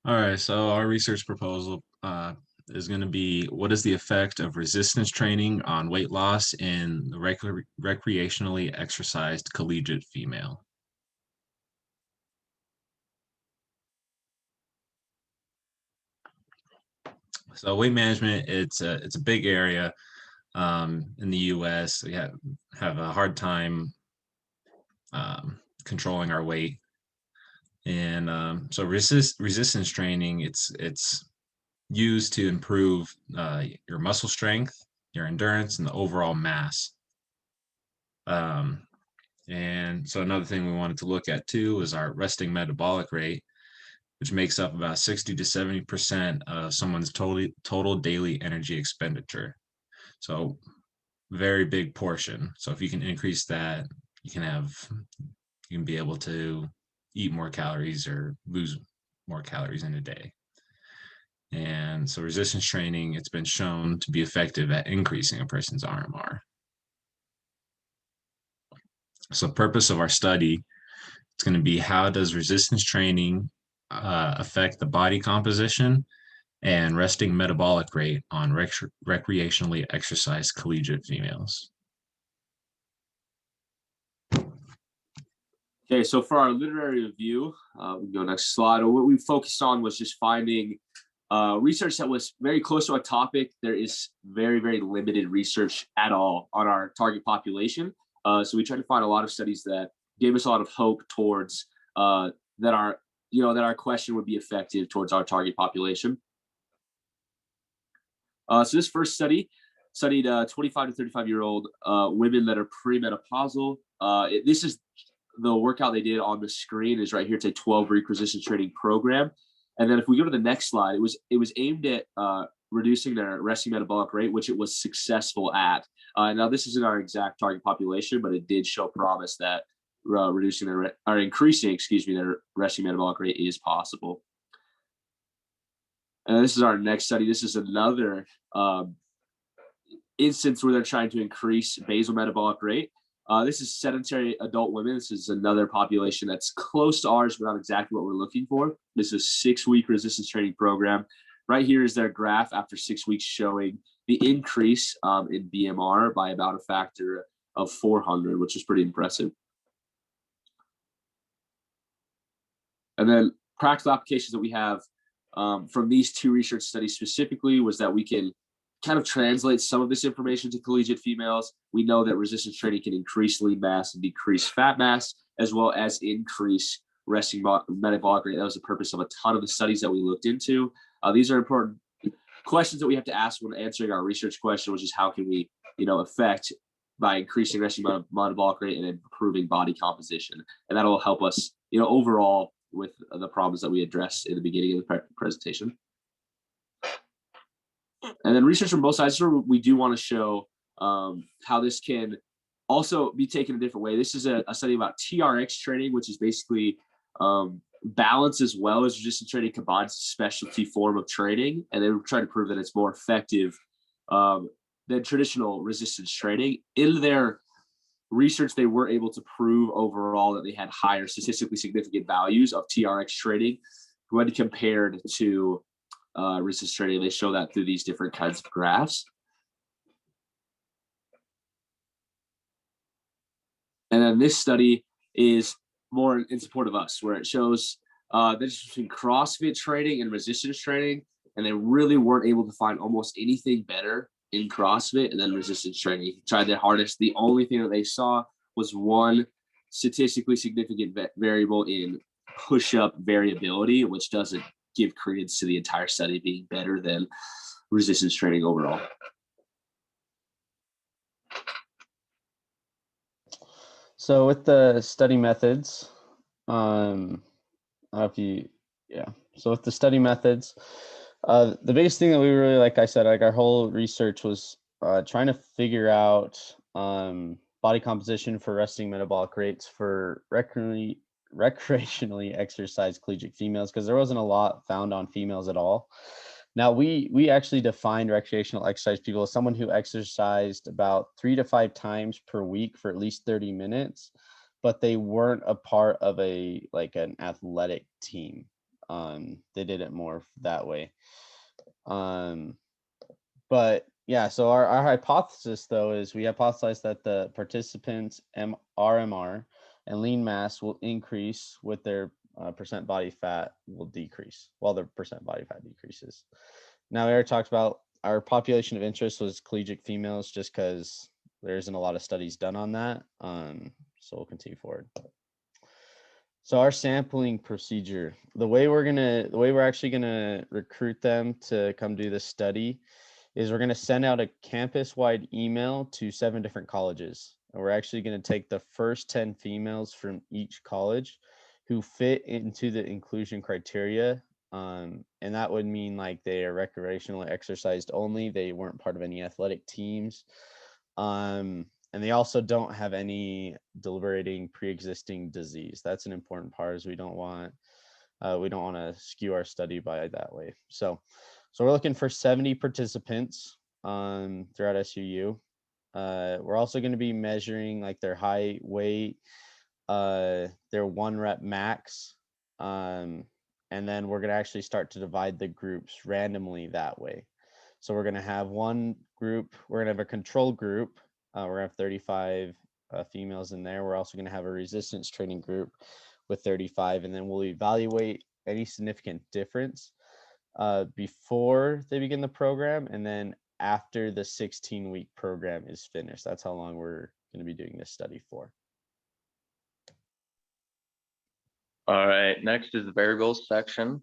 All right, so our research proposal is going to be what is the effect of resistance training on weight loss in the recreationally exercised collegiate female? So weight management, it's a big area in the U.S. We have a hard time controlling our weight, and so resistance training it's used to improve your muscle strength, your endurance, and the overall mass. Um, and so another thing we wanted to look at too is our resting metabolic rate, which makes up about 60 to 70% of someone's total daily energy expenditure. So very big portion. So if you can increase that, you can have you can be able to eat more calories or lose more calories in a day. And so resistance training, it's been shown to be effective at increasing a person's RMR. So purpose of our study, it's going to be how does resistance training affect the body composition and resting metabolic rate on recreationally exercised collegiate females. Okay, so for our literary review, we can go next slide. What we focused on was just finding research that was very close to our topic. There is very, very limited research at all on our target population. So we tried to find a lot of studies that gave us a lot of hope towards that our question would be effective towards our target population. So this first study studied 25 to 35-year-old women that are premenopausal. This is the workout they did on the screen is right here. It's a 12-week resistance training program. And then if we go to the next slide, it was aimed at reducing their resting metabolic rate, which it was successful at. Now this isn't our exact target population, but it did show promise that increasing their resting metabolic rate is possible. And this is our next study. This is another instance where they're trying to increase basal metabolic rate. This is sedentary adult women. This is another population that's close to ours, but not exactly what we're looking for. This is a 6-week resistance training program. Right here is their graph after 6 weeks showing the increase in BMR by about a factor of 400, which is pretty impressive. And then practical applications that we have from these two research studies specifically was that we can kind of translate some of this information to collegiate females. We know that resistance training can increase lean mass and decrease fat mass, as well as increase resting metabolic rate. That was the purpose of a ton of the studies that we looked into. These are important questions that we have to ask when answering our research question, which is how can we, affect by increasing resting metabolic rate and improving body composition. And that'll help us, overall with the problems that we addressed in the beginning of the presentation. And then research from both sides, we do want to show how this can also be taken a different way. This is a study about TRX training, which is basically balance as well as resistance training combined. It's a specialty form of training. And they were trying to prove that it's more effective than traditional resistance training. In their research, they were able to prove overall that they had higher statistically significant values of TRX training when compared to resistance training. They show that through these different kinds of graphs. And then this study is more in support of us, where it shows the difference between CrossFit training and resistance training. And they really weren't able to find almost anything better in CrossFit and then resistance training. They tried their hardest. The only thing that they saw was one statistically significant variable in push-up variability, which doesn't give credence to the entire study being better than resistance training overall. So with the study methods, so with the study methods, the biggest thing that we really, like I said, like our whole research was trying to figure out body composition for resting metabolic rates for recreationally exercised collegiate females, because there wasn't a lot found on females at all. Now we actually defined recreational exercise people as someone who exercised about 3 to 5 times per week for at least 30 minutes, but they weren't a part of an athletic team. They did it more that way. But yeah, so our hypothesis though is we hypothesize that the participants' RMR and lean mass will increase with their percent body fat will decrease while their percent body fat decreases. Now, Eric talked about our population of interest was collegiate females just because there isn't a lot of studies done on that. So we'll continue forward. So our sampling procedure, the way we're actually gonna recruit them to come do this study is we're gonna send out a campus-wide email to 7 different colleges. And we're actually gonna take the first 10 females from each college who fit into the inclusion criteria. And that would mean like they are recreationally exercised only. They weren't part of any athletic teams. And they also don't have any deliberating pre-existing disease. That's an important part, is we don't want to skew our study by that way. So we're looking for 70 participants throughout SUU. We're also going to be measuring like their height, weight, their 1 rep max, and then we're going to actually start to divide the groups randomly that way. So we're going to have one group, we're going to have a control group. We're going to have 35 females in there. We're also going to have a resistance training group with 35, and then we'll evaluate any significant difference before they begin the program, and then after the 16-week program is finished. That's how long we're going to be doing this study for. All right, next is the variables section.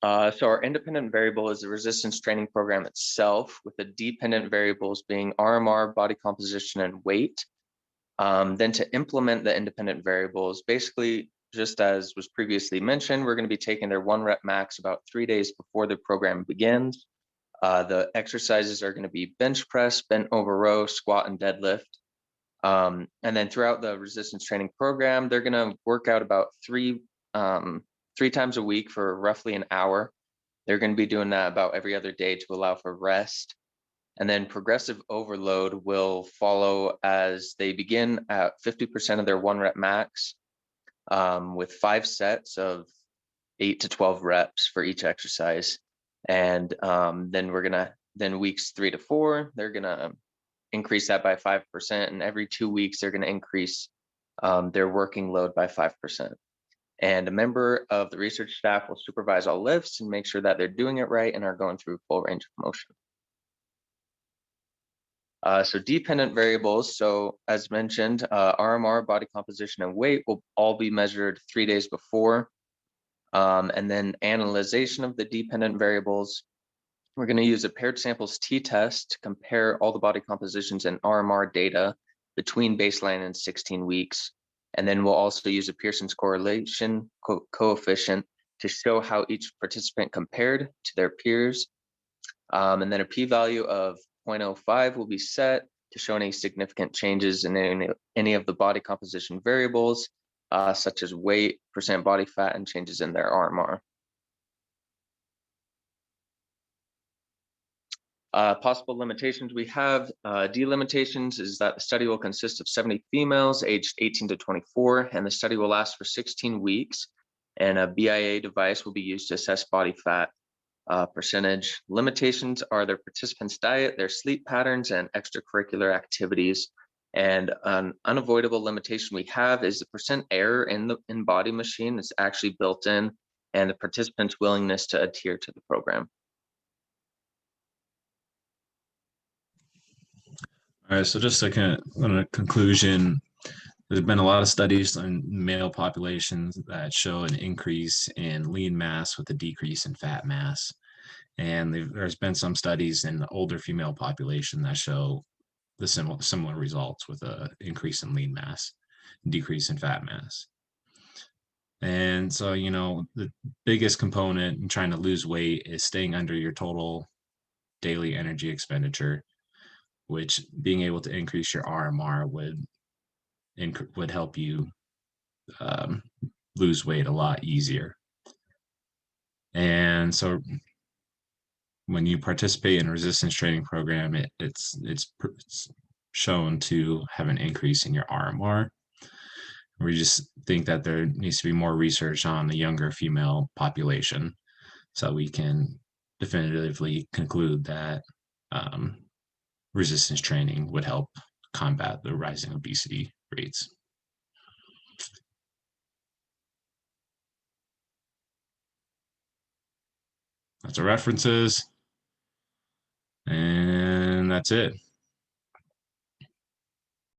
So our independent variable is the resistance training program itself, with the dependent variables being RMR, body composition, and weight. Then to implement the independent variables, basically, just as was previously mentioned, we're going to be taking their 1 rep max about 3 days before the program begins. The exercises are going to be bench press, bent over row, squat, and deadlift. And then throughout the resistance training program, they're going to work out about three times a week for roughly an hour. They're going to be doing that about every other day to allow for rest. And then progressive overload will follow as they begin at 50% of their 1 rep max, with 5 sets of 8 to 12 reps for each exercise. And then weeks 3 to 4, they're gonna increase that by 5%. And every 2 weeks, they're gonna increase their working load by 5%. And a member of the research staff will supervise all lifts and make sure that they're doing it right and are going through full range of motion. So dependent variables, so as mentioned, RMR, body composition, and weight will all be measured 3 days before. And then analyzation of the dependent variables, we're going to use a paired samples t-test to compare all the body compositions and RMR data between baseline and 16 weeks. And then we'll also use a Pearson's correlation coefficient to show how each participant compared to their peers. And then a p-value of 0.05 will be set to show any significant changes in any of the body composition variables, such as weight, percent body fat, and changes in their RMR. Possible limitations we have, delimitations is that the study will consist of 70 females aged 18 to 24, and the study will last for 16 weeks, and a BIA device will be used to assess body fat percentage. Limitations are their participants' diet, their sleep patterns, and extracurricular activities. And an unavoidable limitation we have is the percent error in the in-body machine is actually built in, and the participants' willingness to adhere to the program. All right, so just on a conclusion, there's been a lot of studies on male populations that show an increase in lean mass with a decrease in fat mass. And there's been some studies in the older female population that show the similar results with an increase in lean mass, decrease in fat mass. And so, the biggest component in trying to lose weight is staying under your total daily energy expenditure, which being able to increase your RMR would help you lose weight a lot easier. And so when you participate in a resistance training program, it's shown to have an increase in your RMR. We just think that there needs to be more research on the younger female population so we can definitively conclude that resistance training would help combat the rising obesity rates. That's our references. And that's it.